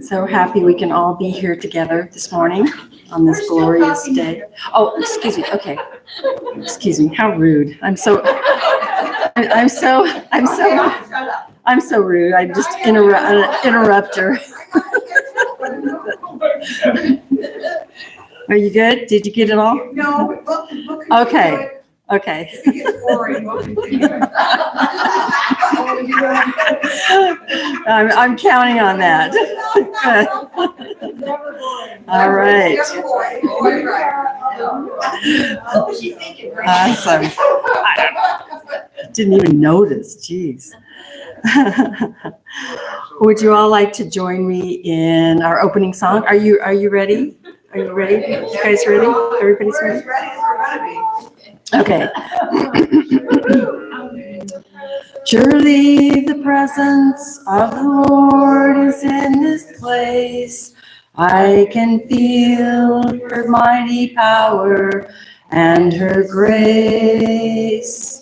So happy we can all be here together this morning on this glorious day. Oh, excuse me. Okay. Excuse me. How rude. I'm so rude. I'm just interrupter. Are you good? Did you get it all? No. Okay. Okay. It gets boring. I'm counting on that. All right. Awesome. I didn't even notice. Jeez. Would you all like to join me in our opening song? Are you ready? Are you ready? You guys ready? Everybody's ready? Okay. Surely the presence of the Lord is in this place. I can feel her mighty power and her grace.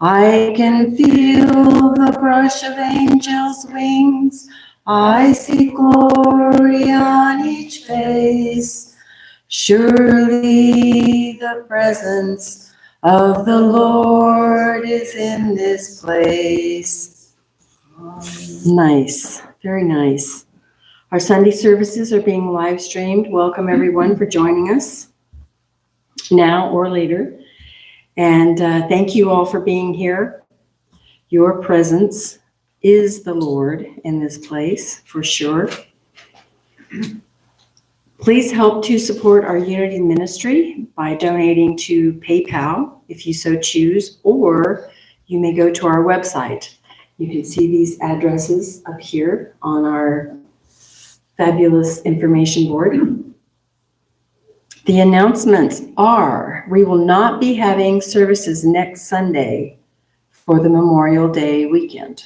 I can feel the brush of angels' wings. I see glory on each face. Surely the presence of the Lord is in this place. Nice, very nice. Our Sunday services are being live streamed. Welcome everyone for joining us now or later. And thank you all for being here. Your presence is the Lord in this place for sure. Please help to support our Unity ministry by donating to PayPal if you so choose, or you may go to our website. You can see these addresses up here on our fabulous information board. The announcements are, we will not be having services next Sunday for the Memorial Day weekend.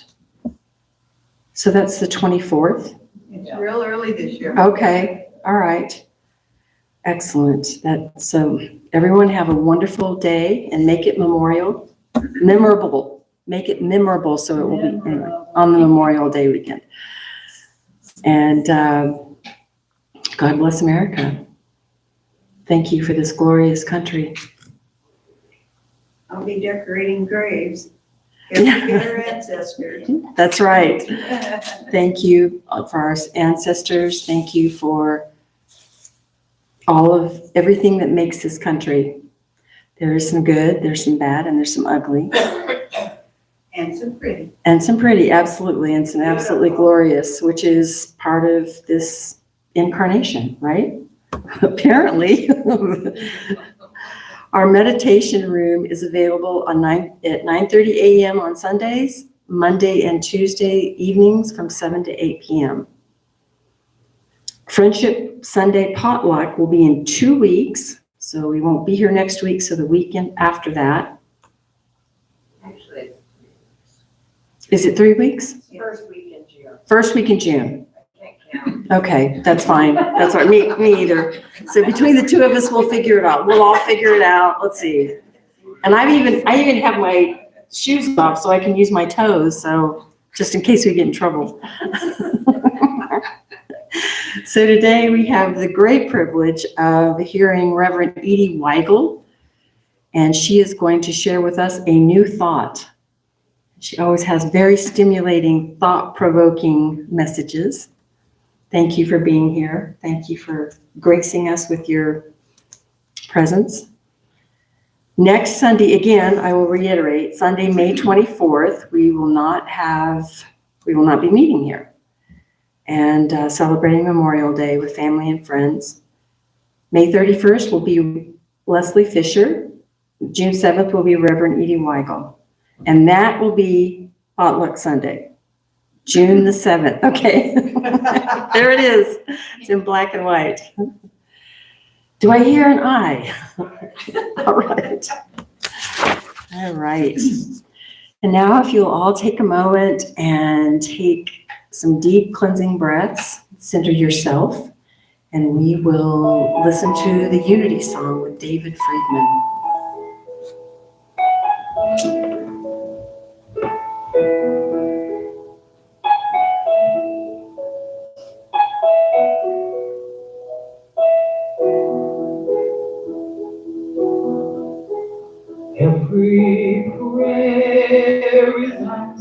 So that's the 24th. It's real early this year. Okay. All right. Excellent. So everyone have a wonderful day and make it memorable. Make it memorable so it will be anyway, on the Memorial Day weekend. And God bless America. Thank you for this glorious country. I'll be decorating graves. Their ancestors. That's right. Thank you for our ancestors. Thank you for all of everything that makes this country. There is some good, there's some bad, and there's some ugly. And some pretty. And some pretty, absolutely, and some absolutely glorious, which is part of this incarnation, right? Apparently. Our meditation room is available at 9:30 a.m. on Sundays, Monday and Tuesday evenings from 7 to 8 p.m. Friendship Sunday potluck will be in 2 weeks, so we won't be here next week, so the weekend after that. Actually, Is it 3 weeks? first week in June. First week in June. I can't count. Okay, that's fine. That's all right. Me either. So between the two of us, we'll figure it out. We'll all figure it out. Let's see. And I even have my shoes off so I can use my toes. So just in case we get in trouble. So today we have the great privilege of hearing Rev Edee Weigel, and she is going to share with us a new thought. She always has very stimulating, thought-provoking messages. Thank you for being here. Thank you for gracing us with your presence. Next Sunday, again, I will reiterate, Sunday, May 24th, we will not be meeting here and celebrating Memorial Day with family and friends. May 31st will be Leslie Fisher. June 7th will be Reverend Edee Weigel. And that will be Potluck Sunday, June the 7th. Okay, there it is. It's in black and white. Do I hear an aye? All right. All right. And now if you'll all take a moment and take some deep cleansing breaths, center yourself, and we will listen to the Unity song with David Friedman.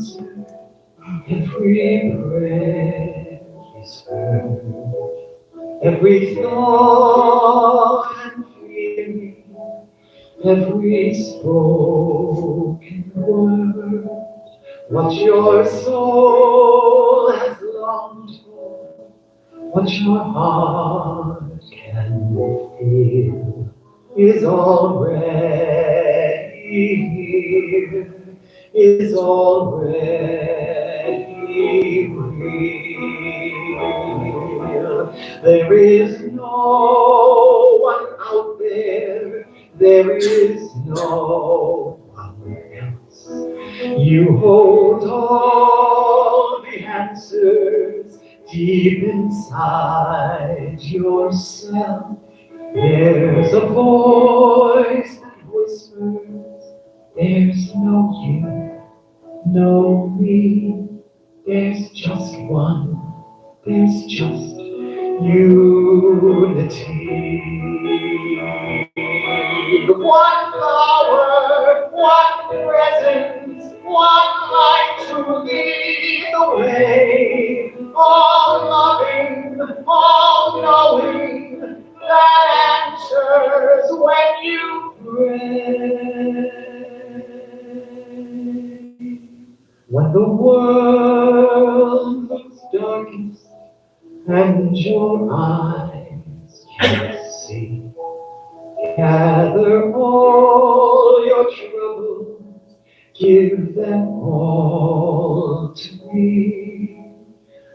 answered, every prayer is heard, every thought and feeling, every spoken word, what your soul has longed for, what your heart can feel, is already here, is already real. There is no one out there, there is no one else. You hold all the answers deep inside yourself. There's a voice that whispers, there's no you, no me, there's just one, there's just unity. One power, one presence, one light to lead the way, all loving, all knowing, that answers when you pray. When the world looks darkest and your eyes can't see, gather all your troubles, give them all to me.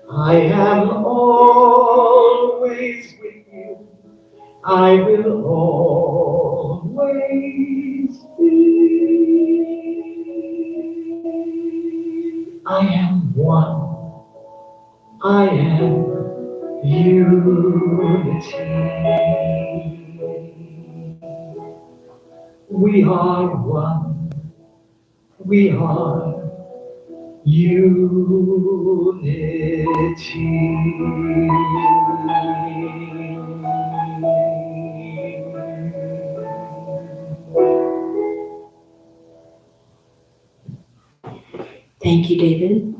I am always with you, I will always be. I am one, I am unity. We are one, we are Thank you, David.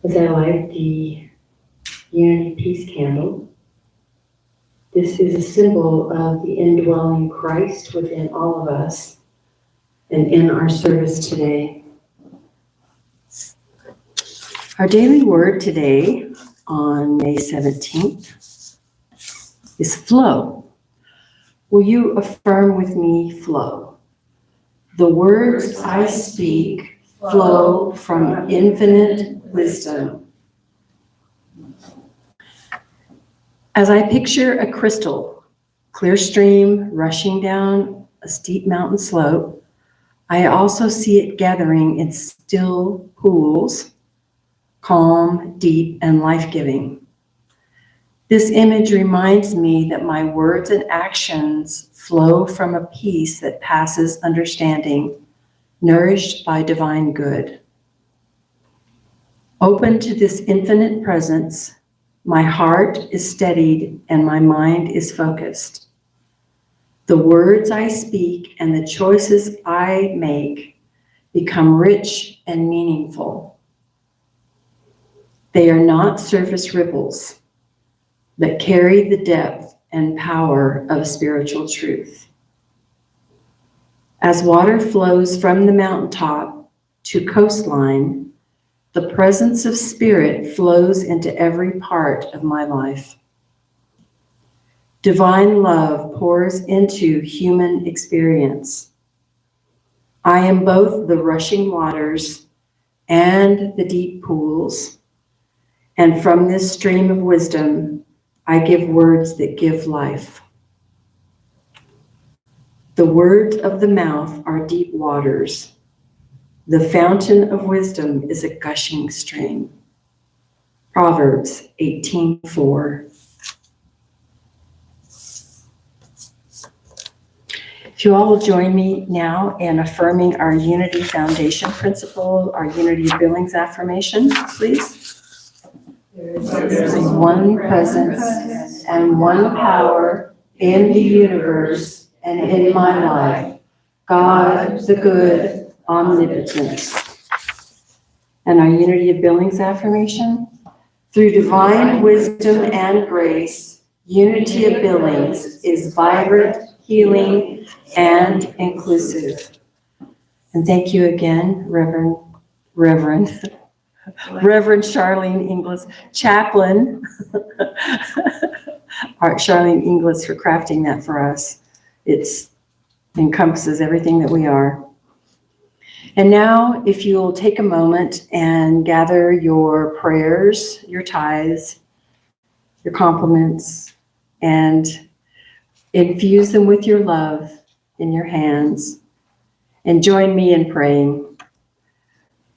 As I light the Unity Peace Candle, this is a symbol of the indwelling Christ within all of us and in our service today. Our daily word today on May 17th is flow. Will you affirm with me flow? The words I speak flow from infinite wisdom. As I picture a crystal clear stream rushing down a steep mountain slope, I also see it gathering in still pools, calm, deep, and life-giving. This image reminds me that my words and actions flow from a peace that passes understanding, nourished by divine good. Open to this infinite presence, my heart is steadied and my mind is focused. The words I speak and the choices I make become rich and meaningful. They are not surface ripples, but carry the depth and power of spiritual truth. As water flows from the mountaintop to coastline, the presence of Spirit flows into every part of my life. Divine love pours into human experience. I am both the rushing waters and the deep pools, and from this stream of wisdom, I give words that give life. The words of the mouth are deep waters. The fountain of wisdom is a gushing stream. Proverbs 18:4. If you all will join me now in affirming our Unity Foundation principle, our Unity of Billings affirmation, please. There is one presence and one power in the universe, and and in my life, God the good, omnipotent. And our Unity of Billings affirmation: through divine wisdom and grace, Unity of Billings is vibrant, healing, and inclusive. And thank you again, Reverend Charlene Inglis, Chaplain, Charlene Inglis, for crafting that for us. It encompasses everything that we are. And now, if you'll take a moment and gather your prayers, your tithes, your compliments, and infuse them with your love in your hands, and join me in praying.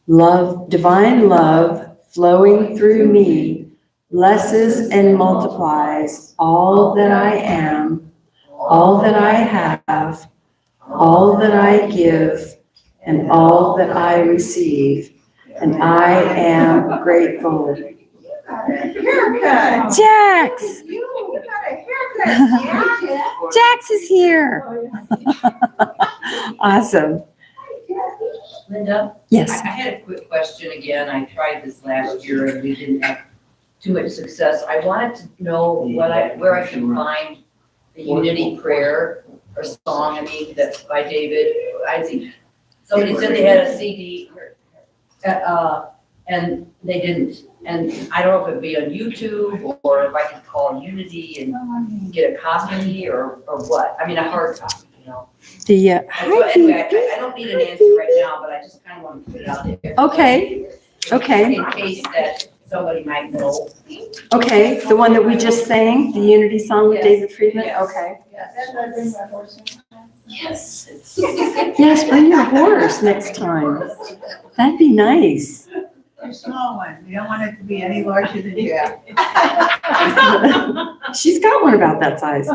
Love, divine love flowing through me, blesses and multiplies all that I am, all that I have, all that I give, and all that I receive. And I am grateful. Haircut. Jax! You got a haircut. Jax is here. Awesome. Linda? Yes. I had a quick question again. I tried this last year and we didn't have too much success. I wanted to know where I can find the Unity prayer or song, that's by David. I think somebody said they had a CD, and they didn't. And I don't know if it'd be on YouTube or if I could call Unity and get a copy or what. I mean, a hard copy, The So anyway, I don't need an answer right now, but I just kind of want to put it out there. Okay. Okay. In case that somebody might know. Okay, the one that we just sang, the Unity song with Yes. David Friedman. Yes. Okay. Yes. Yes, bring your horse next time. That'd be nice. A small one. We don't want it to be any larger than Jack. She's got one about that size.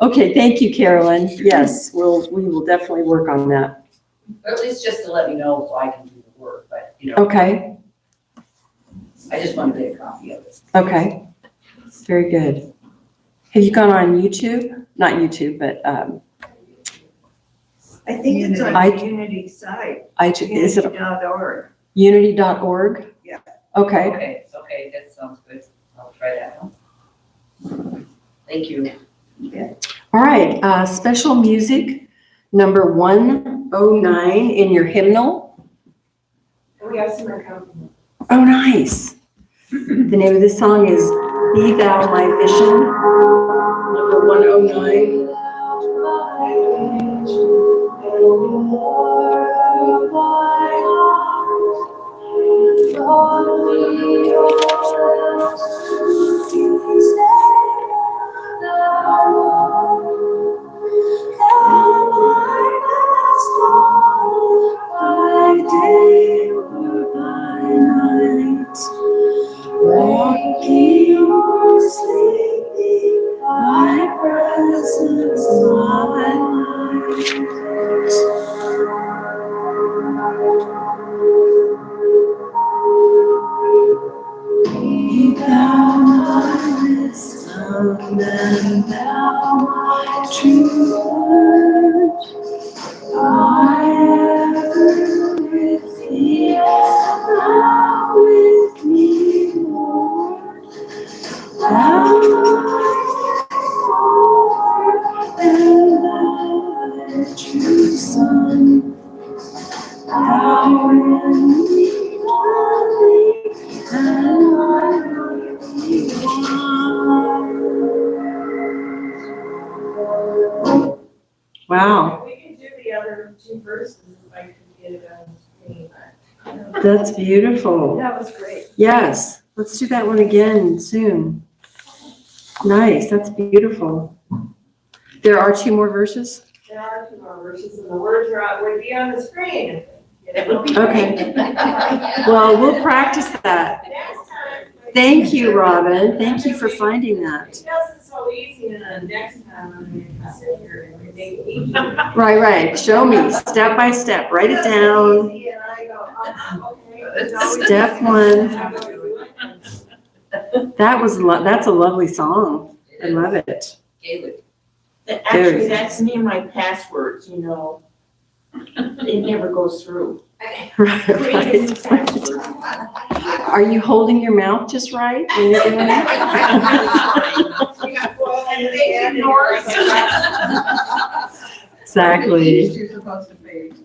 Okay, thank you, Carolyn. Yes, we will definitely work on that. Or at least just to let me know so I can do the work, but, Okay, I just want to get a copy of it. okay. Very good. Have you gone on YouTube? Not YouTube, but I think it's on I- the Unity site, is it unity.org. unity.org? Yeah. Okay, Okay, that sounds good. I'll try that out. Thank you. all right. Special music, number 109 in your hymnal. We have some accompaniment. Oh, nice. The name of this song is Be Thou My Vision, number 109. Waking or sleeping, my presence, my light. Be thou my wisdom, and thou my truth. I ever with thee, thou with me, Lord. Thou my Father, and thou my true Son. Thou in me, loving, and I will be one. Wow. We could do the other two verses if I could get it on screen. That's beautiful. That was great. Yes, let's do that one again soon. Nice, that's beautiful. There are 2 more verses? There are 2 more verses and the words would be on the screen. It would be Okay. great. Well, we'll practice that. Next time. Thank you, Robin. Thank you for finding that. It does it so easy and then next time I'm going to sit here and make it easy. Right. Show me, step by step. Write it down. Easy, and I go, okay. It's always- Step 1. That's a lovely song. It I love it. Gaelic. Actually, that's me and my passwords, you know. It never goes through. Create a new password. Are you holding your mouth just right when you're doing it? Exactly. You're supposed to fade.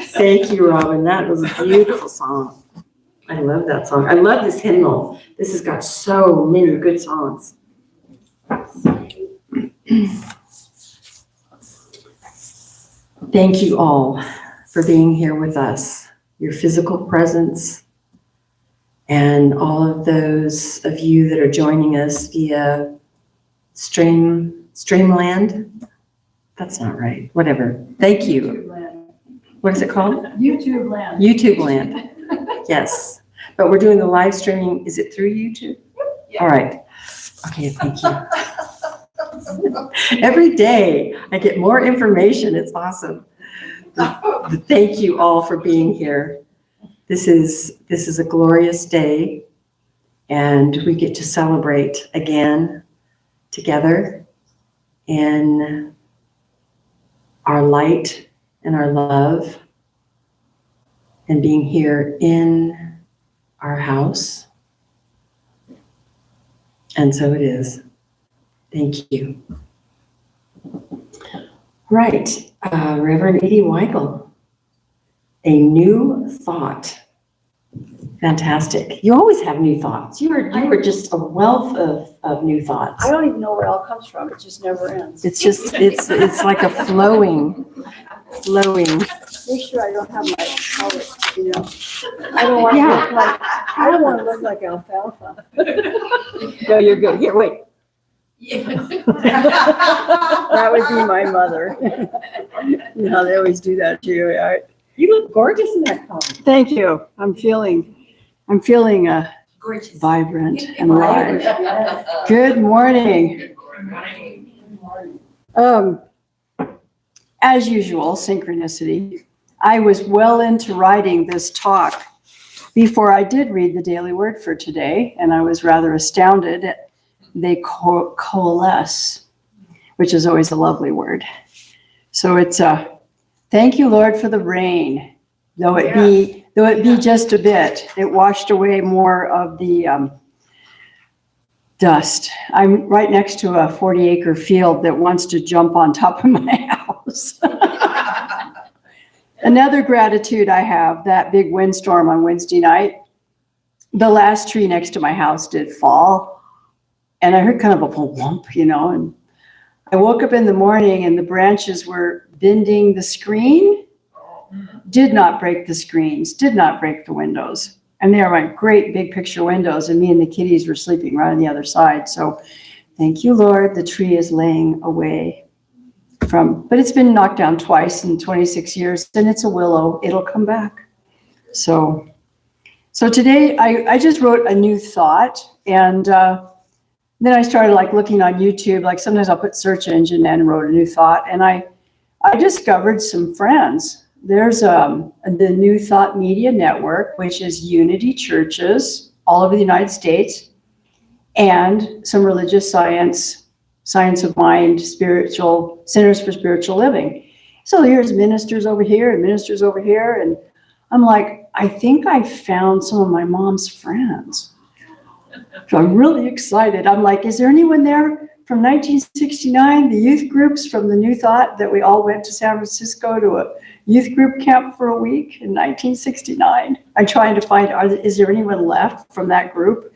Thank you, Robin. That was a beautiful song. I love that song. I love this hymnal. This has got so many good songs. Thank you all for being here with us, your physical presence, and all of those of you that are joining us via Streamland. That's not right. Whatever. Thank you. What is it called? YouTube land. YouTube land. Yes. But we're doing the live streaming. Is it through YouTube? All right. Okay, thank you. Every day I get more information. It's awesome. Thank you all for being here. This is a glorious day, and we get to celebrate again together in our light and our love, and being here in our house. And so it is. Thank you. Right, Reverend Edee Weigel, a new thought. Fantastic. You always have new thoughts. You are just a wealth of new thoughts. I don't even know where it all comes from. It just never ends. It's just, it's like a flowing. Make sure I don't have my color, you know. I don't want to look like alfalfa. No, you're good. Here, wait. That would be my mother. You know, they always do that to you. You look gorgeous in that color. Thank you. I'm feeling Gorgeous. vibrant and alive. Good morning. As usual, synchronicity. I was well into writing this talk before I did read the daily word for today, and I was rather astounded. They coalesce, which is always a lovely word. So it's thank you, Lord, for the rain. Though it be just a bit, it washed away more of the dust. I'm right next to a 40-acre field that wants to jump on top of my house. Another gratitude I have, that big windstorm on Wednesday night, the last tree next to my house did fall. And I heard kind of a whomp, you know, and I woke up in the morning and the branches were bending the screen, did not break the screens, did not break the windows. And they are my great big picture windows, and me and the kitties were sleeping right on the other side. So thank you, Lord, the tree is laying away but it's been knocked down twice in 26 years, and it's a willow, it'll come back. So today I just wrote a new thought, and then I started like looking on YouTube, like sometimes I'll put search engine and wrote a new thought, and I discovered some friends. There's the New Thought Media Network, which is Unity churches all over the United States, and some religious science of mind, spiritual centers for spiritual living. So here's ministers over here and ministers over here, and I'm like, I think I found some of my mom's friends. So I'm really excited. I'm like, is there anyone there from 1969, the youth groups from the New Thought that we all went to San Francisco to a youth group camp for a week in 1969? I'm trying to find, is there anyone left from that group?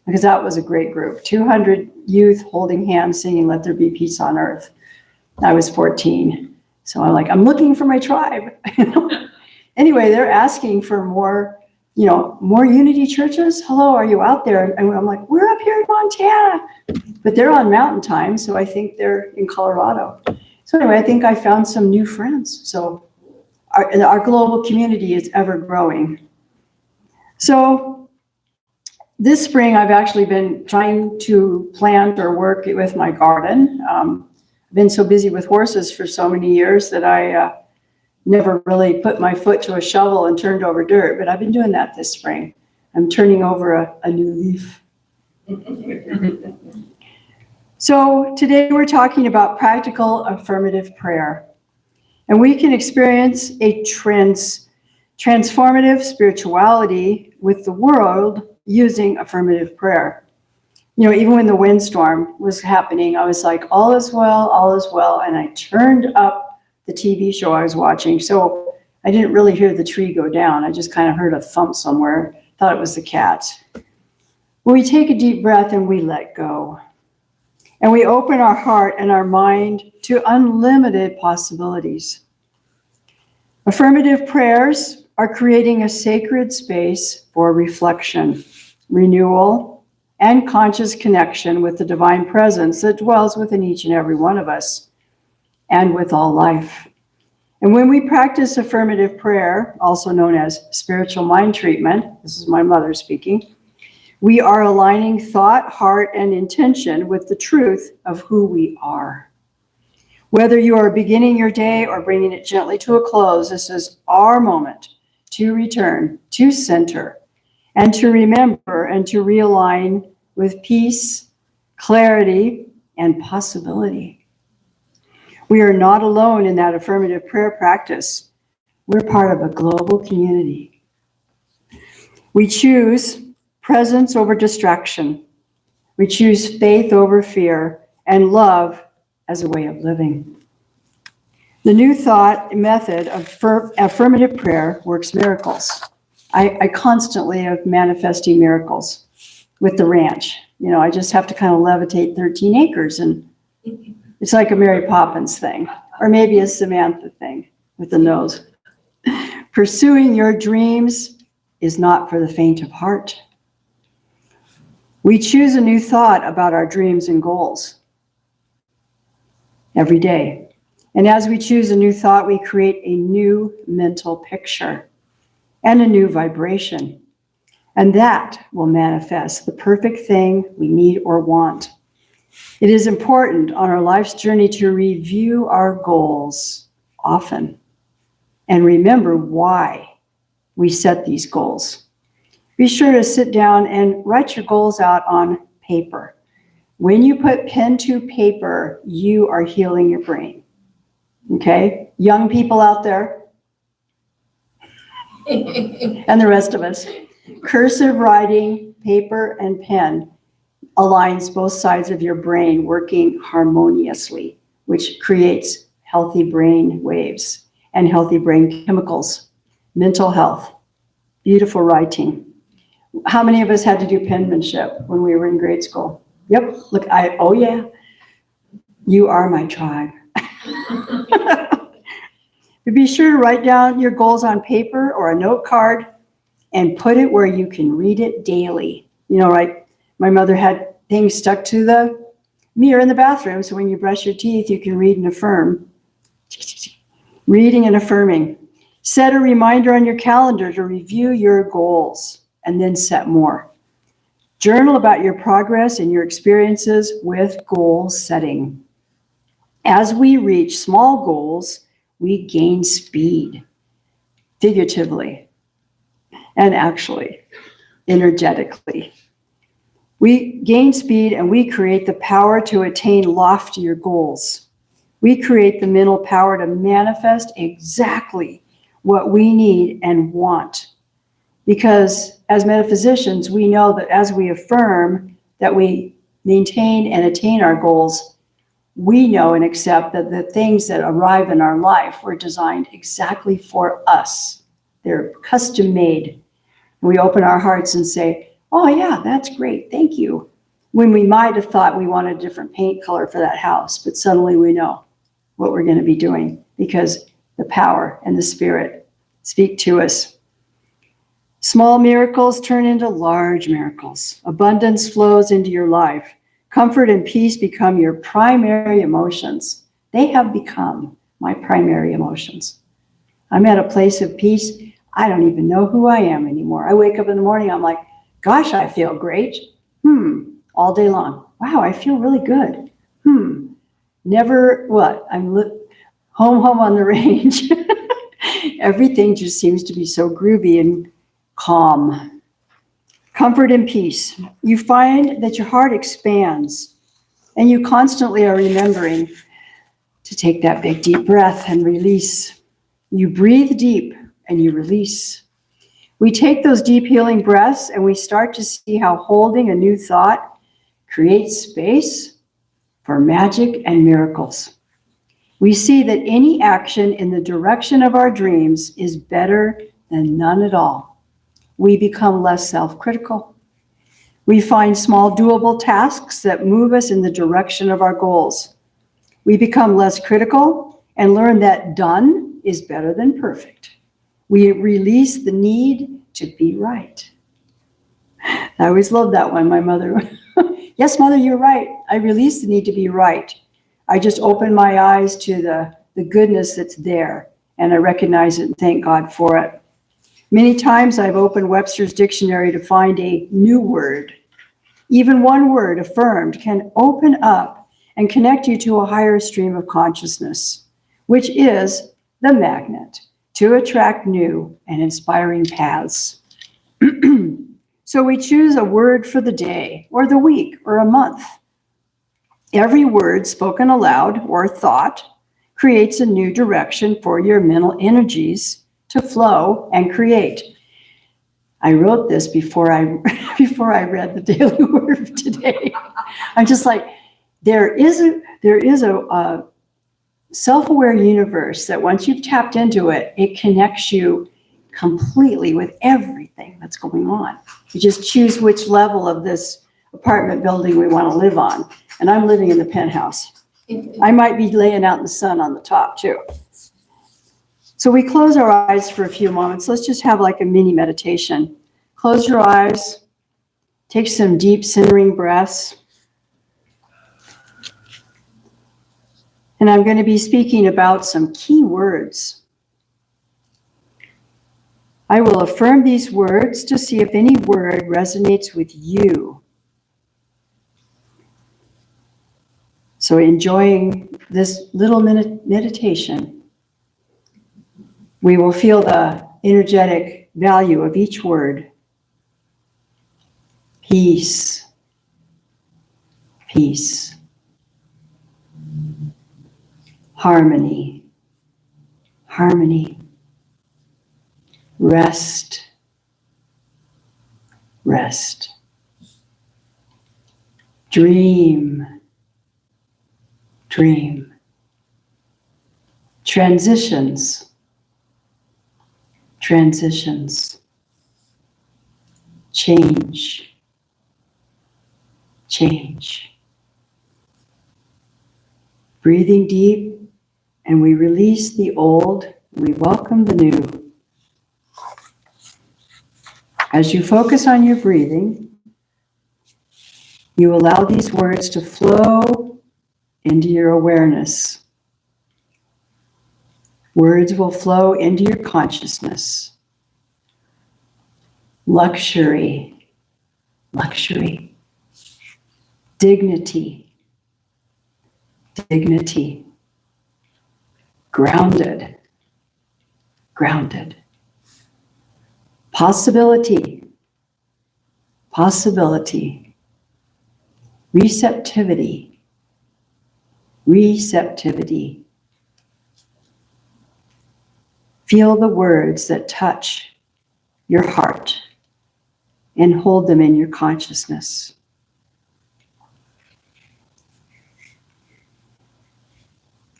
Because that was a great group. 200 youth holding hands singing Let There Be Peace on Earth. I was 14. So I'm like, I'm looking for my tribe. Anyway, they're asking for more Unity churches. Hello, are you out there? And I'm like, we're up here in Montana. But they're on mountain time, so I think they're in Colorado. So anyway, I think I found some new friends. So our global community is ever growing. So this spring, I've actually been trying to plant or work with my garden. I've been so busy with horses for so many years that I never really put my foot to a shovel and turned over dirt, but I've been doing that this spring. I'm turning over a new leaf. So today we're talking about practical affirmative prayer. And we can experience a transformative spirituality with the world using affirmative prayer. You know, even when the windstorm was happening, I was like, all is well, and I turned up the TV show I was watching. So I didn't really hear the tree go down. I just kind of heard a thump somewhere, thought it was the cats. We take a deep breath and we let go. And we open our heart and our mind to unlimited possibilities. Affirmative prayers are creating a sacred space for reflection, renewal, and conscious connection with the divine presence that dwells within each and every one of us and with all life. And when we practice affirmative prayer, also known as spiritual mind treatment, this is my mother speaking, we are aligning thought, heart, and intention with the truth of who we are. Whether you are beginning your day or bringing it gently to a close, this is our moment to return, to center, and to remember and to realign with peace, clarity, and possibility. We are not alone in that affirmative prayer practice. We're part of a global community. We choose presence over distraction. We choose faith over fear and love as a way of living. The New Thought method of affirmative prayer works miracles. I constantly am manifesting miracles with the ranch. You know, I just have to kind of levitate 13 acres, and it's like a Mary Poppins thing, or maybe a Samantha thing with the nose. Pursuing your dreams is not for the faint of heart. We choose a new thought about our dreams and goals every day. And as we choose a new thought, we create a new mental picture and a new vibration. And that will manifest the perfect thing we need or want. It is important on our life's journey to review our goals often and remember why we set these goals. Be sure to sit down and write your goals out on paper. When you put pen to paper, you are healing your brain. Okay? Young people out there and the rest of us. Cursive writing, paper and pen aligns both sides of your brain working harmoniously, which creates healthy brain waves and healthy brain chemicals, mental health, beautiful writing. How many of us had to do penmanship when we were in grade school? Yep, look, oh yeah, you are my tribe. But be sure to write down your goals on paper or a note card and put it where you can read it daily. You know, right? My mother had things stuck to the mirror in the bathroom, so when you brush your teeth, you can read and affirm. Reading and affirming. Set a reminder on your calendar to review your goals and then set more. Journal about your progress and your experiences with goal setting. As we reach small goals, we gain speed, figuratively and actually, energetically. We gain speed and we create the power to attain loftier goals. We create the mental power to manifest exactly what we need and want. Because as metaphysicians, we know that as we affirm that we maintain and attain our goals, we know and accept that the things that arrive in our life were designed exactly for us. They're custom made. We open our hearts and say, oh yeah, that's great, thank you. When we might have thought we wanted a different paint color for that house, but suddenly we know what we're going to be doing because the power and the spirit speak to us. Small miracles turn into large miracles. Abundance flows into your life. Comfort and peace become your primary emotions. They have become my primary emotions. I'm at a place of peace. I don't even know who I am anymore. I wake up in the morning, I'm like, gosh, I feel great. All day long. Wow, I feel really good. Never what? I'm home on the range. Everything just seems to be so groovy and calm. Comfort and peace. You find that your heart expands And you constantly are remembering to take that big deep breath and release. You breathe deep and you release. We take those deep healing breaths and we start to see how holding a new thought creates space for magic and miracles. We see that any action in the direction of our dreams is better than none at all. We become less self-critical. We find small doable tasks that move us in the direction of our goals. We become less critical and learn that done is better than perfect. We release the need to be right. I always loved that one, my mother. Yes, mother, you're right. I release the need to be right. I just open my eyes to the goodness that's there, and I recognize it and thank God for it. Many times I've opened Webster's dictionary to find a new word. Even one word affirmed can open up and connect you to a higher stream of consciousness, which is the magnet to attract new and inspiring paths. So we choose a word for the day or the week or a month. Every word spoken aloud or thought creates a new direction for your mental energies to flow and create. I wrote this before I read the daily word today. I'm just like, there is a self-aware universe that once you've tapped into it, it connects you completely with everything that's going on. You just choose which level of this apartment building we want to live on. And I'm living in the penthouse. I might be laying out in the sun on the top too. So we close our eyes for a few moments. Let's just have like a mini meditation. Close your eyes. Take some deep centering breaths. And I'm going to be speaking about some key words. I will affirm these words to see if any word resonates with you. So enjoying this little meditation, we will feel the energetic value of each word. Peace, peace. Harmony, harmony. Rest, rest. Dream, dream. Transitions, transitions. Change, change. Breathing deep, and we release the old, we welcome the new. As you focus on your breathing, you allow these words to flow into your awareness. Words will flow into your consciousness. Luxury, luxury. Dignity, dignity. Grounded, grounded. Possibility, possibility. Receptivity, receptivity. Feel the words that touch your heart and hold them in your consciousness.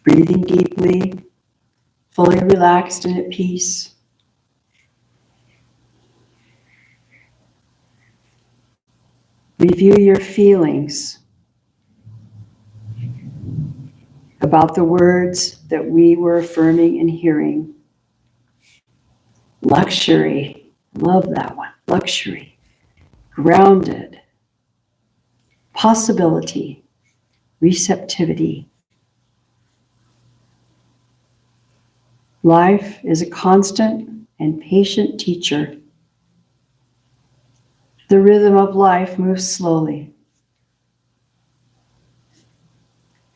Breathing deeply, fully relaxed and at peace. Review your feelings about the words that we were affirming and hearing. Luxury, love that one, luxury. Grounded, possibility, receptivity. Life is a constant and patient teacher. The rhythm of life moves slowly.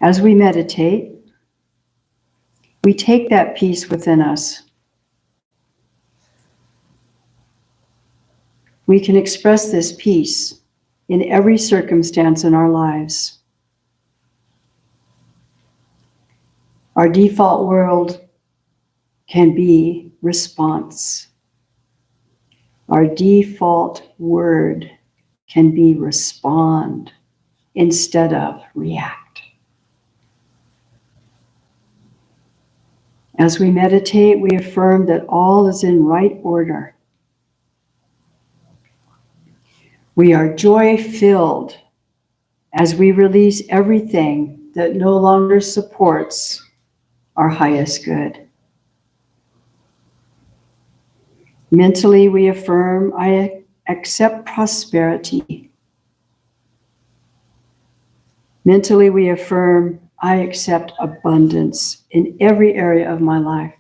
As we meditate, we take that peace within us. We can express this peace in every circumstance in our lives. Our default world can be response. Our default word can be respond instead of react. As we meditate, we affirm that all is in right order. We are joy-filled as we release everything that no longer supports our highest good. Mentally, we affirm, I accept prosperity. Mentally, we affirm, I accept abundance in every area of my life.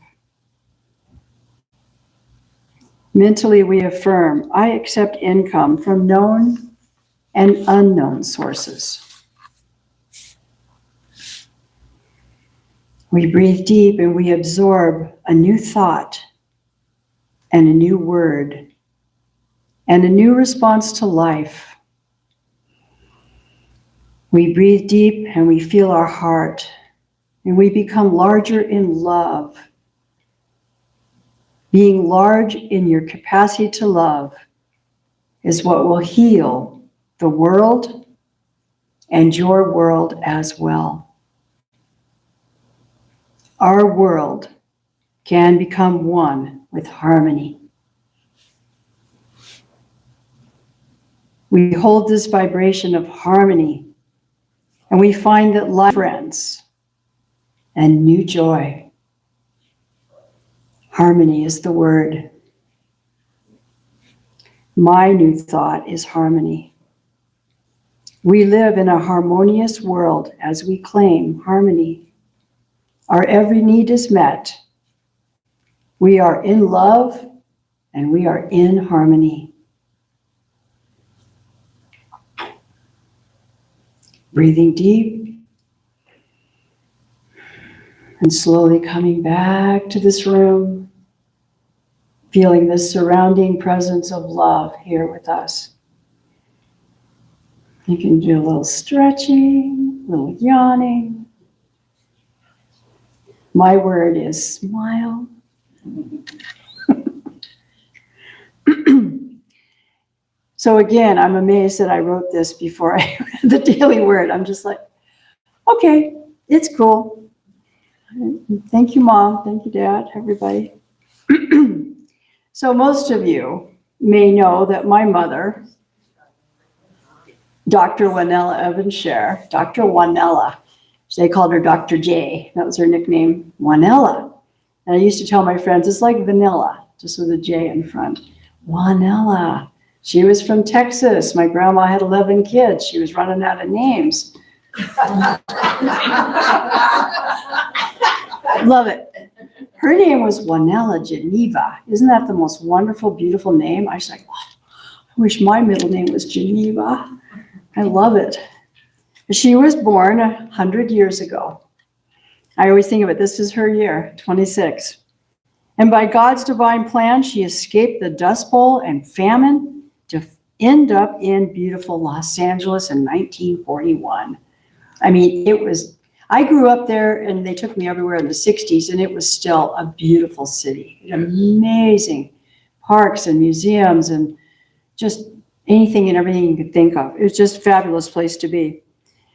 Mentally, we affirm, I accept income from known and unknown sources. We breathe deep and we absorb a new thought and a new word and a new response to life. We breathe deep and we feel our heart and we become larger in love. Being large in your capacity to love is what will heal the world and your world as well. Our world can become one with harmony. We hold this vibration of harmony and we find that life friends and new joy. Harmony is the word. My new thought is harmony. We live in a harmonious world as we claim harmony. Our every need is met. We are in love and we are in harmony. Breathing deep and slowly coming back to this room, feeling the surrounding presence of love here with us. You can do a little stretching, a little yawning. My word is smile. So again, I'm amazed that I wrote this before I read the daily word. I'm just like, okay, it's cool. Thank you, Mom. Thank you, Dad, everybody. So most of you may know that my mother, Dr. Wanella Evans Scher, Dr. Wanella, they called her Dr. J. That was her nickname, Wanella. And I used to tell my friends, it's like vanilla, just with a J in front. Wanella. She was from Texas. My grandma had 11 kids. She was running out of names. Love it. Her name was Wanella Geneva. Isn't that the most wonderful, beautiful name? I was like, oh, I wish my middle name was Geneva. I love it. She was born 100 years ago. I always think of it, this is her year, 26. And by God's divine plan, she escaped the Dust Bowl and famine to end up in beautiful Los Angeles in 1941. I mean, I grew up there and they took me everywhere in the 60s and it was still a beautiful city. Amazing parks and museums and just anything and everything you could think of. It was just a fabulous place to be.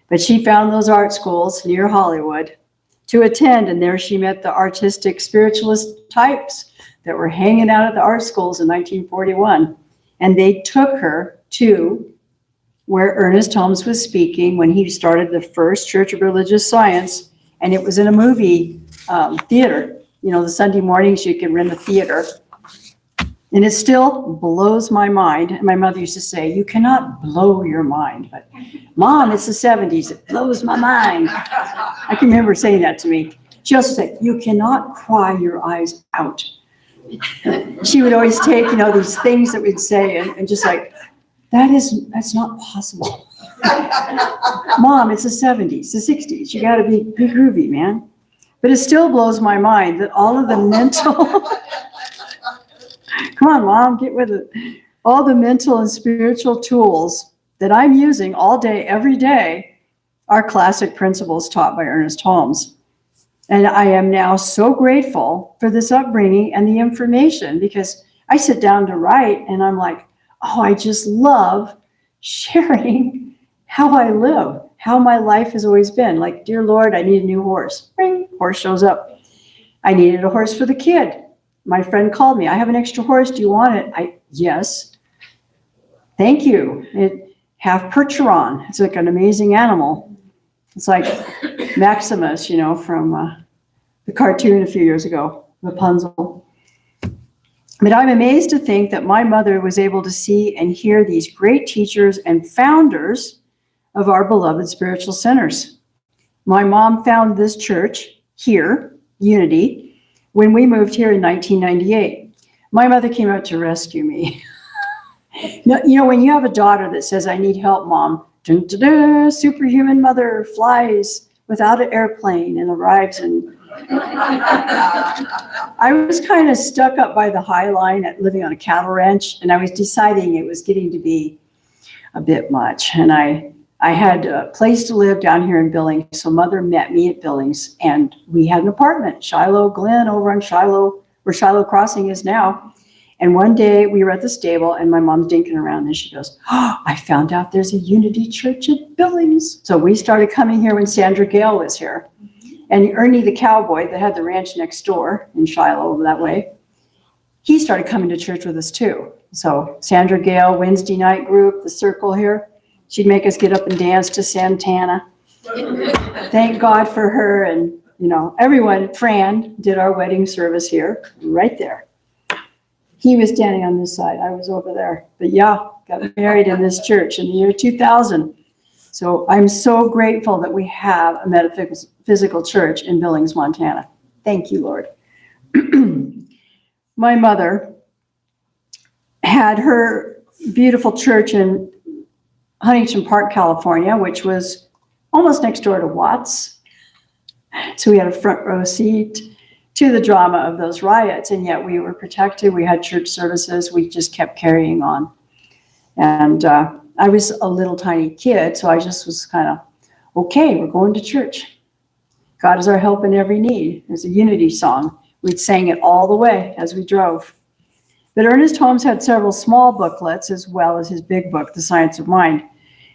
But she found those art schools near Hollywood to attend, and there she met the artistic spiritualist types that were hanging out at the art schools in 1941. And they took her to where Ernest Holmes was speaking when he started the first Church of Religious Science, and it was in a movie theater. You know, the Sunday mornings you could rent a theater. And it still blows my mind. And my mother used to say, you cannot blow your mind. But Mom, it's the 70s. It blows my mind. I can remember saying that to me. She also said, you cannot cry your eyes out. She would always take, these things that we'd say and just like, that's not possible. Mom, it's the 70s, the 60s. You got to be groovy, man. But it still blows my mind that all of the mental, come on, Mom, get with it. All the mental and spiritual tools that I'm using all day, every day, are classic principles taught by Ernest Holmes. And I am now so grateful for this upbringing and the information, because I sit down to write and I'm like, oh, I just love sharing how I live, how my life has always been. Like, dear Lord, I need a new horse. Ring, horse shows up. I needed a horse for the kid. My friend called me. I have an extra horse. Do you want it? Yes. Thank you. It half Percheron. It's like an amazing animal. It's like Maximus, from the cartoon a few years ago, Rapunzel. But I'm amazed to think that my mother was able to see and hear these great teachers and founders of our beloved spiritual centers. My mom found this church here, Unity, when we moved here in 1998. My mother came out to rescue me. When you have a daughter that says, I need help, Mom, dun, dun, dun, superhuman mother flies without an airplane and arrives in. I was kind of stuck up by the High Line at living on a cattle ranch, and I was deciding it was getting to be a bit much. And I had a place to live down here in Billings, so Mother met me at Billings, and we had an apartment, Shiloh Glen, over on Shiloh, where Shiloh Crossing is now. And one day we were at the stable and my mom's dinking around and she goes, oh, I found out there's a Unity Church at Billings. So we started coming here when Sandra Gale was here. And Ernie the cowboy that had the ranch next door in Shiloh that way, he started coming to church with us too. So Sandra Gale, Wednesday night group, the circle here, she'd make us get up and dance to Santana. Thank God for her. And, everyone, Fran did our wedding service here, right there. He was standing on this side. I was over there. But yeah, got married in this church in the year 2000. So I'm so grateful that we have a metaphysical church in Billings, Montana. Thank you, Lord. My mother had her beautiful church in Huntington Park, California, which was almost next door to Watts. So we had a front row seat to the drama of those riots, and yet we were protected. We had church services. We just kept carrying on. And I was a little tiny kid, so I just was kind of, okay, we're going to church. God is our help in every need. There's a Unity song. We'd sang it all the way as we drove. But Ernest Holmes had several small booklets as well as his big book, The Science of Mind.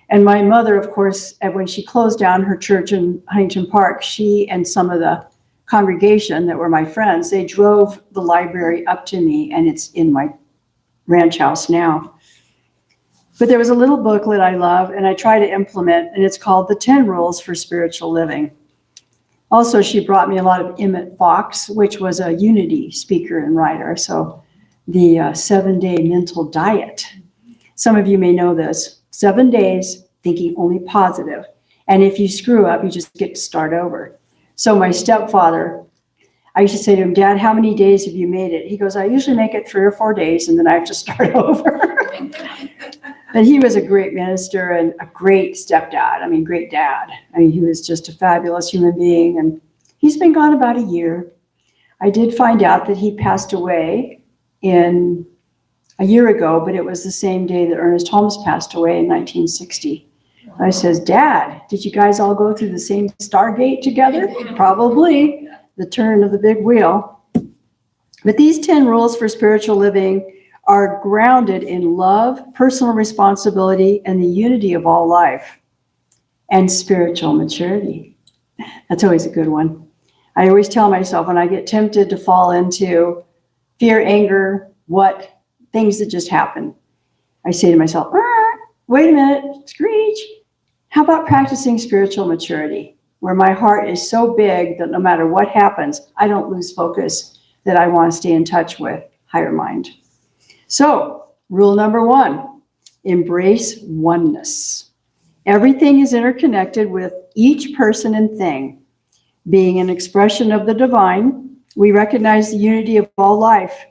And my mother, of course, when she closed down her church in Huntington Park, she and some of the congregation that were my friends, they drove the library up to me, and it's in my ranch house now. But there was a little booklet I love and I try to implement, and it's called The 10 Rules for Spiritual Living. Also, she brought me a lot of Emmett Fox, which was a Unity speaker and writer. So the 7-day mental diet. Some of you may know this. 7 days thinking only positive. And if you screw up, you just get to start over. So my stepfather, I used to say to him, Dad, how many days have you made it? He goes, I usually make it 3 or 4 days and then I have to start over. But he was a great minister and a great stepdad. Great dad. He was just a fabulous human being. And he's been gone about a year. I did find out that he passed away a year ago, but it was the same day that Ernest Holmes passed away in 1960. I says, Dad, did you guys all go through the same Stargate together? Probably, the turn of the big wheel. But these 10 rules for spiritual living are grounded in love, personal responsibility, and the unity of all life, and spiritual maturity. That's always a good one. I always tell myself when I get tempted to fall into fear, anger, things that just happen, I say to myself, wait a minute, screech. How about practicing spiritual maturity, where my heart is so big that no matter what happens, I don't lose focus, that I want to stay in touch with higher mind. So, rule number 1, embrace oneness. Everything is interconnected with each person and thing. Being an expression of the divine, we recognize the unity of all life.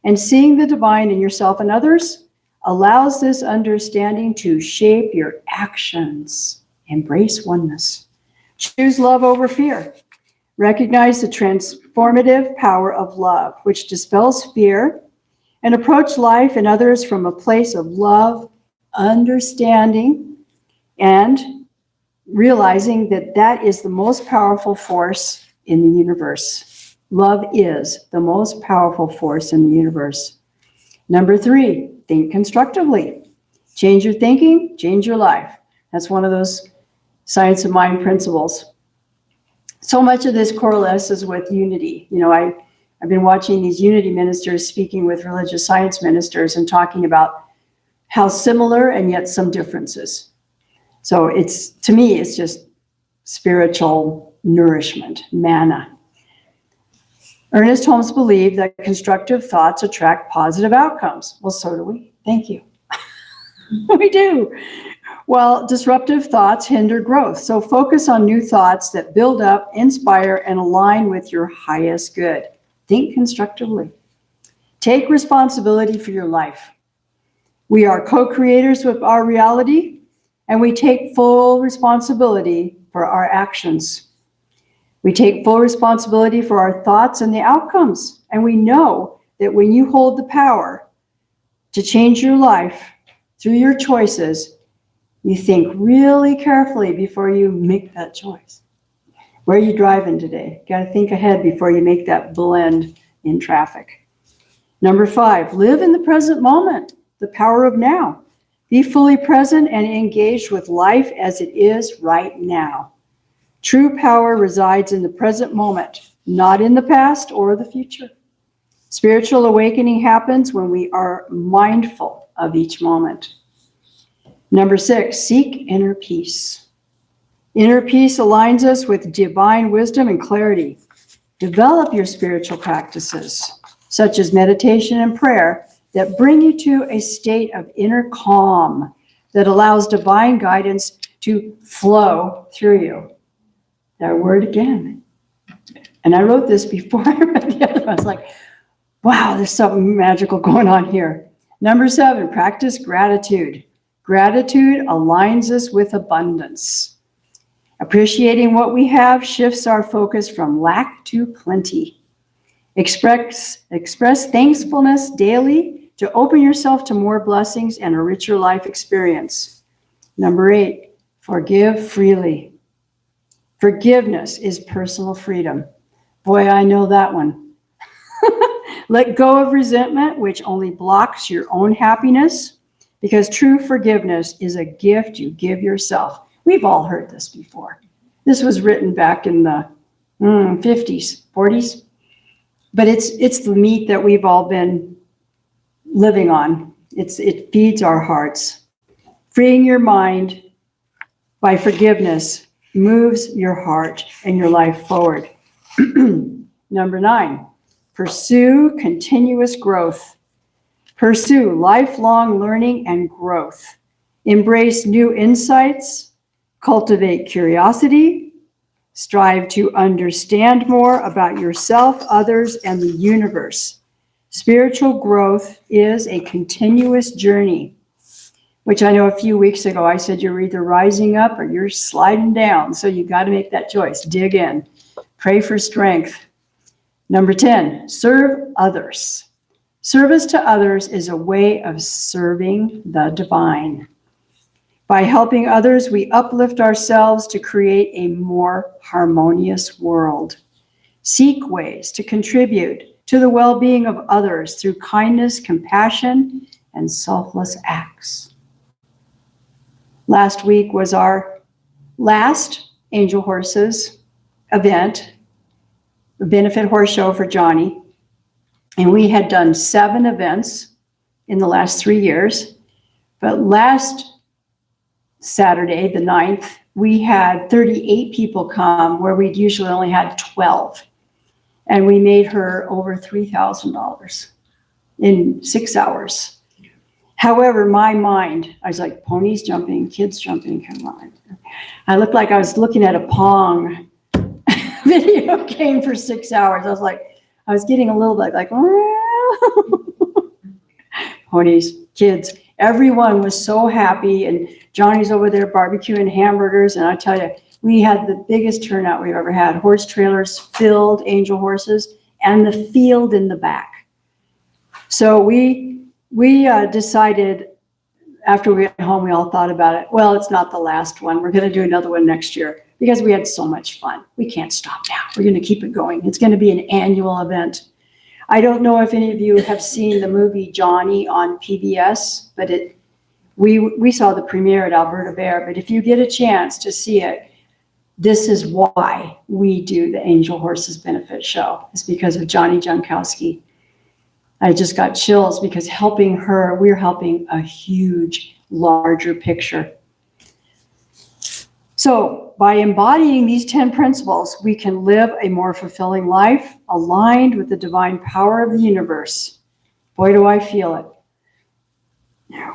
And seeing the divine in yourself and others allows this understanding to shape your actions. Embrace oneness. Choose love over fear. Recognize the transformative power of love, which dispels fear, and approach life and others from a place of love, understanding, and realizing that that is the most powerful force in the universe. Love is the most powerful force in the universe. Number 3, think constructively. Change your thinking, change your life. That's one of those science of mind principles. So much of this coalesces with unity. You know, I've been watching these unity ministers speaking with religious science ministers and talking about how similar and yet some differences. So to me, it's just spiritual nourishment, manna. Ernest Holmes believed that constructive thoughts attract positive outcomes. Well, so do we. Thank you. We do. Well, disruptive thoughts hinder growth. So focus on new thoughts that build up, inspire, and align with your highest good. Think constructively. Take responsibility for your life. We are co-creators with our reality, and we take full responsibility for our actions. We take full responsibility for our thoughts and the outcomes. And we know that when you hold the power to change your life through your choices, you think really carefully before you make that choice. Where are you driving today? Got to think ahead before you make that blend in traffic. Number 5, live in the present moment, the power of now. Be fully present and engaged with life as it is right now. True power resides in the present moment, not in the past or the future. Spiritual awakening happens when we are mindful of each moment. Number 6, seek inner peace. Inner peace aligns us with divine wisdom and clarity. Develop your spiritual practices, such as meditation and prayer, that bring you to a state of inner calm that allows divine guidance to flow through you. That word again. And I wrote this before I read the other one. I was like, wow, there's something magical going on here. Number 7, practice gratitude. Gratitude aligns us with abundance. Appreciating what we have shifts our focus from lack to plenty. Express thankfulness daily to open yourself to more blessings and a richer life experience. Number 8, forgive freely. Forgiveness is personal freedom. Boy, I know that one. Let go of resentment, which only blocks your own happiness, because true forgiveness is a gift you give yourself. We've all heard this before. This was written back in the 50s, 40s. But it's the meat that we've all been living on. It feeds our hearts. Freeing your mind by forgiveness moves your heart and your life forward. Number 9, pursue continuous growth. Pursue lifelong learning and growth. Embrace new insights. Cultivate curiosity. Strive to understand more about yourself, others, and the universe. Spiritual growth is a continuous journey, which I know a few weeks ago I said you're either rising up or you're sliding down. So you got to make that choice. Dig in. Pray for strength. Number 10, serve others. Service to others is a way of serving the divine. By helping others, we uplift ourselves to create a more harmonious world. Seek ways to contribute to the well-being of others through kindness, compassion, and selfless acts. Last week was our last Angel Horses event, the benefit horse show for Johnny. And we had done 7 events in the last 3 years. But last Saturday, the 9th, we had 38 people come where we'd usually only had 12. And we made her over $3,000 in 6 hours. However, my mind, I was like, ponies jumping, kids jumping, come on. I looked like I was looking at a Pong video game for 6 hours. I was getting a little bit like, ponies, kids. Everyone was so happy, and Johnny's over there barbecuing hamburgers, and I tell you, we had the biggest turnout we've ever had. Horse trailers filled, Angel Horses, and the field in the back. So we decided after we went home, we all thought about it. Well, it's not the last one. We're going to do another one next year. because we had so much fun. We can't stop now. We're going to keep it going. It's going to be an annual event. I don't know if any of you have seen the movie Johnny on PBS, but we saw the premiere at Alberta Bear. But if you get a chance to see it, this is why we do the Angel Horses Benefit Show. It's because of Johnny Junkowski. I just got chills because helping her, we're helping a huge, larger picture. So by embodying these 10 principles, we can live a more fulfilling life aligned with the divine power of the universe. Boy, do I feel it.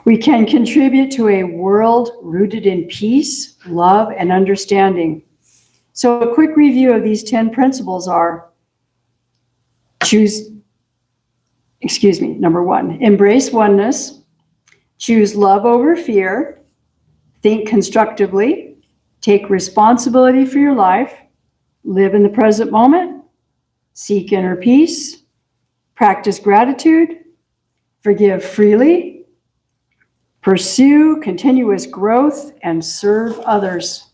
We can contribute to a world rooted in peace, love, and understanding. So a quick review of these 10 principles are number 1, embrace oneness, choose love over fear, think constructively, take responsibility for your life, live in the present moment, seek inner peace, practice gratitude, forgive freely, pursue continuous growth, and serve others.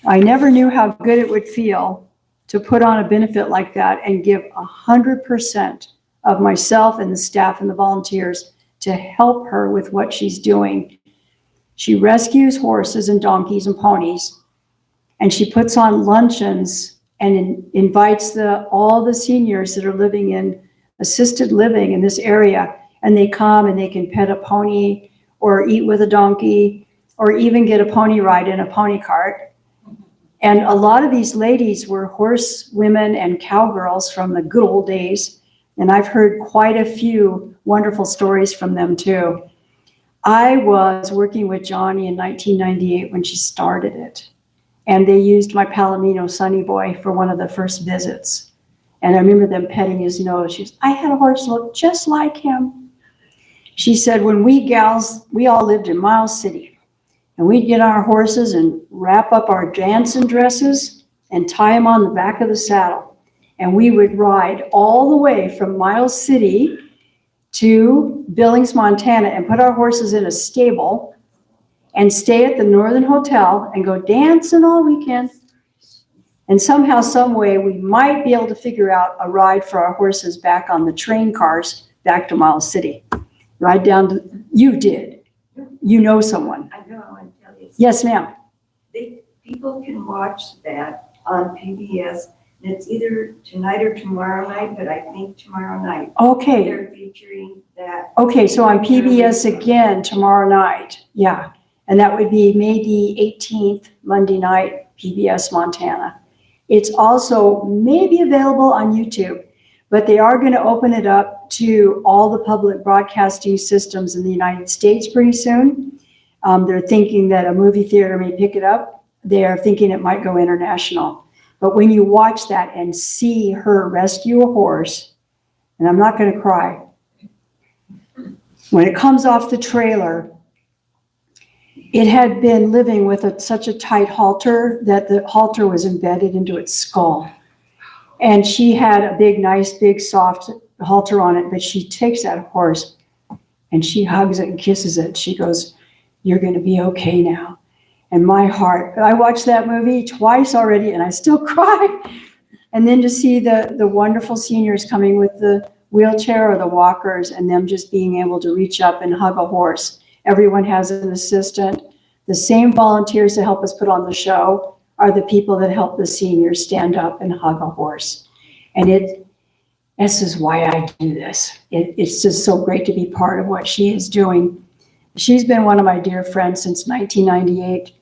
I never knew how good it would feel to put on a benefit like that and give 100% of myself and the staff and the volunteers to help her with what she's doing. She rescues horses and donkeys and ponies, and she puts on luncheons and invites all the seniors that are living in assisted living in this area, and they come and they can pet a pony or eat with a donkey or even get a pony ride in a pony cart. And a lot of these ladies were horse women and cowgirls from the good old days, and I've heard quite a few wonderful stories from them too. I was working with Johnny in 1998 when she started it, and they used my Palomino Sonny Boy for one of the first visits. And I remember them petting his nose. She said, I had a horse look just like him. She said, when we all lived in Miles City, and we'd get on our horses and wrap up our dancing dresses and tie them on the back of the saddle. And we would ride all the way from Miles City to Billings, Montana, and put our horses in a stable and stay at the Northern Hotel and go dancing all weekend. And somehow, some way, we might be able to figure out a ride for our horses back on the train cars back to Miles City. Ride down to, you did. You know someone. I know, I want to tell you. Yes, ma'am. People can watch that on PBS, and it's either tonight or tomorrow night, but I think tomorrow night. Okay. They're featuring that. Okay, so on PBS again tomorrow night. Yeah. And that would be May the 18th, Monday night, PBS Montana. It's also maybe available on YouTube, but they are going to open it up to all the public broadcasting systems in the United States pretty soon. They're thinking that a movie theater may pick it up. They are thinking it might go international. But when you watch that and see her rescue a horse, and I'm not going to cry, when it comes off the trailer, it had been living with such a tight halter that the halter was embedded into its skull. And she had a nice, big, soft halter on it, but she takes that horse and she hugs it and kisses it. She goes, you're going to be okay now. And my heart, I watched that movie twice already and I still cry. And then to see the wonderful seniors coming with the wheelchair or the walkers and them just being able to reach up and hug a horse. Everyone has an assistant. The same volunteers that help us put on the show are the people that help the seniors stand up and hug a horse. And this is why I do this. It's just so great to be part of what she is doing. She's been one of my dear friends since 1998.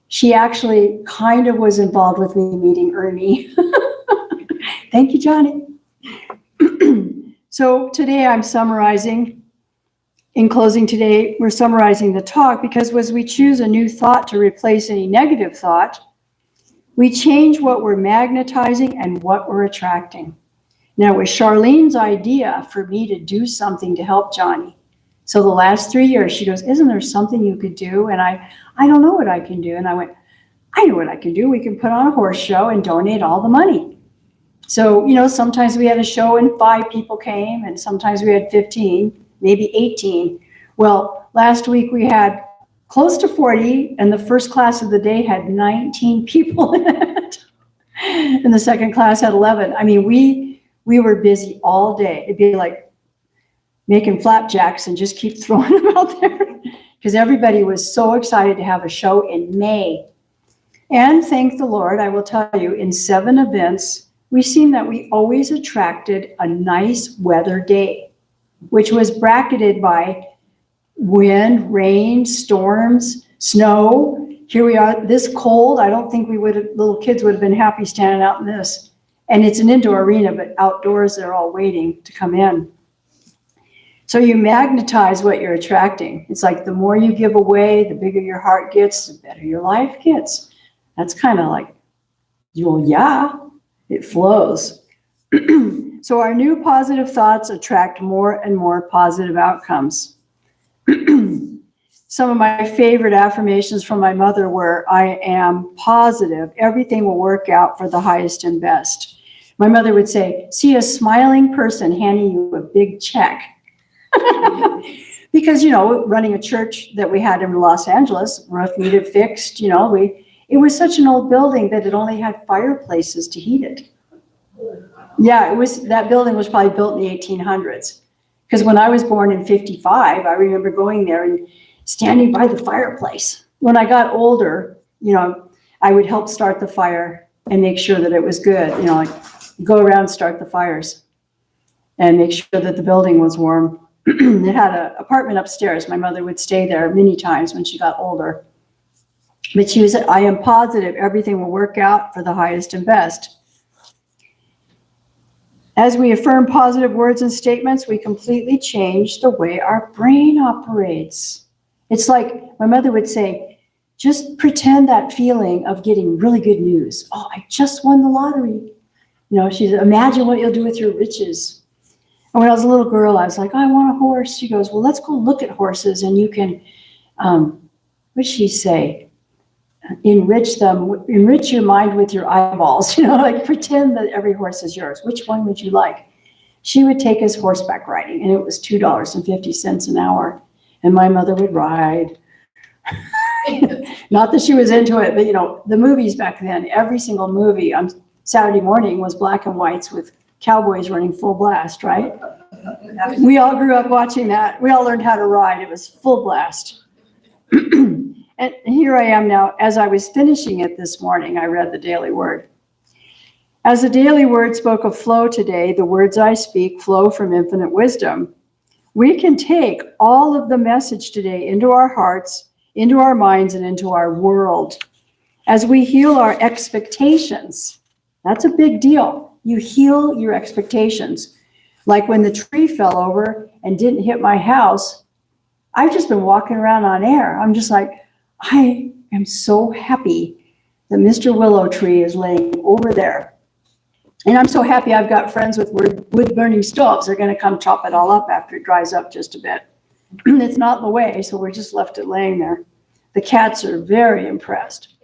She actually kind of was involved with me meeting Ernie. Thank you, Johnny. So today I'm summarizing. In closing today, we're summarizing the talk because as we choose a new thought to replace any negative thought, we change what we're magnetizing and what we're attracting. Now, it was Charlene's idea for me to do something to help Johnny. So the last 3 years, she goes, isn't there something you could do? And I don't know what I can do. And I went, I know what I can do. We can put on a horse show and donate all the money. So, sometimes we had a show and 5 people came, and sometimes we had 15, maybe 18. Well, last week we had close to 40, and the first class of the day had 19 people in it. And the second class had 11. I mean, we were busy all day. It'd be like making flapjacks and just keep throwing them out there because everybody was so excited to have a show in May. And thank the Lord, I will tell you, in 7 events, we seen that we always attracted a nice weather day, which was bracketed by wind, rain, storms, snow. Here we are, this cold. I don't think little kids would have been happy standing out in this. And it's an indoor arena, but outdoors, they're all waiting to come in. So you magnetize what you're attracting. It's like the more you give away, the bigger your heart gets, the better your life gets. That's kind of like, well, yeah, it flows. So our new positive thoughts attract more and more positive outcomes. Some of my favorite affirmations from my mother were, I am positive. Everything will work out for the highest and best. My mother would say, see a smiling person handing you a big check. Because, running a church that we had in Los Angeles, roof needed fixed, it was such an old building that it only had fireplaces to heat it. Yeah, that building was probably built in the 1800s. Because when I was born in 55, I remember going there and standing by the fireplace. When I got older, I would help start the fire and make sure that it was good. Like go around, start the fires and make sure that the building was warm. It had an apartment upstairs. My mother would stay there many times when she got older. But she said, I am positive everything will work out for the highest and best. As we affirm positive words and statements, we completely change the way our brain operates. It's like my mother would say, just pretend that feeling of getting really good news. Oh, I just won the lottery. She said, imagine what you'll do with your riches. And when I was a little girl, I was like, I want a horse. She goes, well, let's go look at horses and you can, what'd she say? Enrich your mind with your eyeballs, like pretend that every horse is yours. Which one would you like? She would take us horseback riding and it was $2.50 an hour. And my mother would ride. Not that she was into it, but the movies back then, every single movie on Saturday morning was black and whites with cowboys running full blast, right? We all grew up watching that. We all learned how to ride. It was full blast. And here I am now. As I was finishing it this morning, I read the Daily Word. As the Daily Word spoke of flow today, the words I speak flow from infinite wisdom. We can take all of the message today into our hearts, into our minds, and into our world. As we heal our expectations, that's a big deal. You heal your expectations. Like when the tree fell over and didn't hit my house, I've just been walking around on air. I'm just like, I am so happy that Mr. Willow Tree is laying over there. And I'm so happy I've got friends with wood burning stoves. They're going to come chop it all up after it dries up just a bit. It's not in the way, so we're just left it laying there. The cats are very impressed.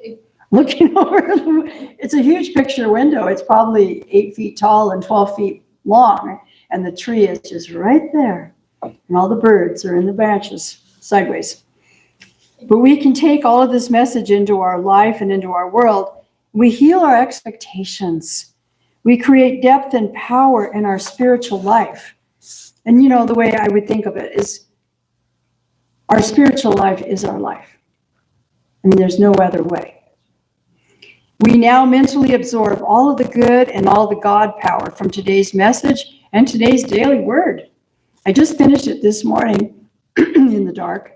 Looking over, it's a huge picture window. It's probably 8 feet tall and 12 feet long. And the tree is just right there. And all the birds are in the branches, sideways. But we can take all of this message into our life and into our world. We heal our expectations. We create depth and power in our spiritual life. And the way I would think of it is our spiritual life is our life. I mean, there's no other way. We now mentally absorb all of the good and all the God power from today's message and today's daily word. I just finished it this morning in the dark.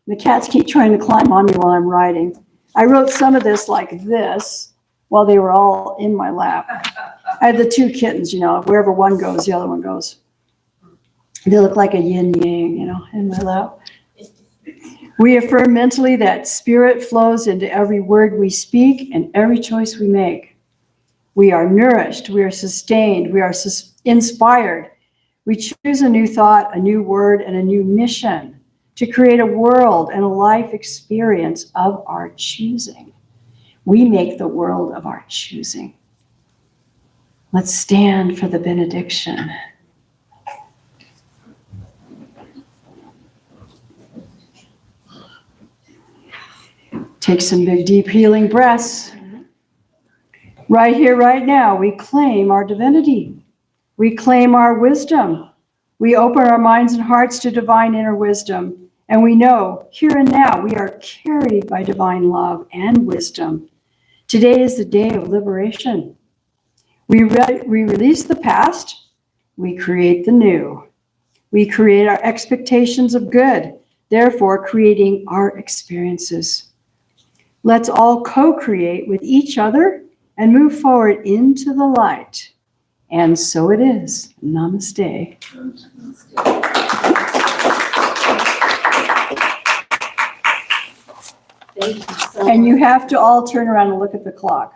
The cats keep trying to climb on me while I'm writing. I wrote some of this like this while they were all in my lap. I had the 2 kittens, wherever one goes, the other one goes. They look like a yin yang, in my lap. We affirm mentally that spirit flows into every word we speak and every choice we make. We are nourished, we are sustained, we are inspired. We choose a new thought, a new word, and a new mission to create a world and a life experience of our choosing. We make the world of our choosing. Let's stand for the benediction. Take some big, deep healing breaths. Right here, right now, we claim our divinity. We claim our wisdom. We open our minds and hearts to divine inner wisdom. And we know here and now we are carried by divine love and wisdom. Today is the day of liberation. We release the past. We create the new. We create our expectations of good, therefore creating our experiences. Let's all co-create with each other and move forward into the light. And so it is. Namaste. Thank you so much. And you have to all turn around and look at the clock.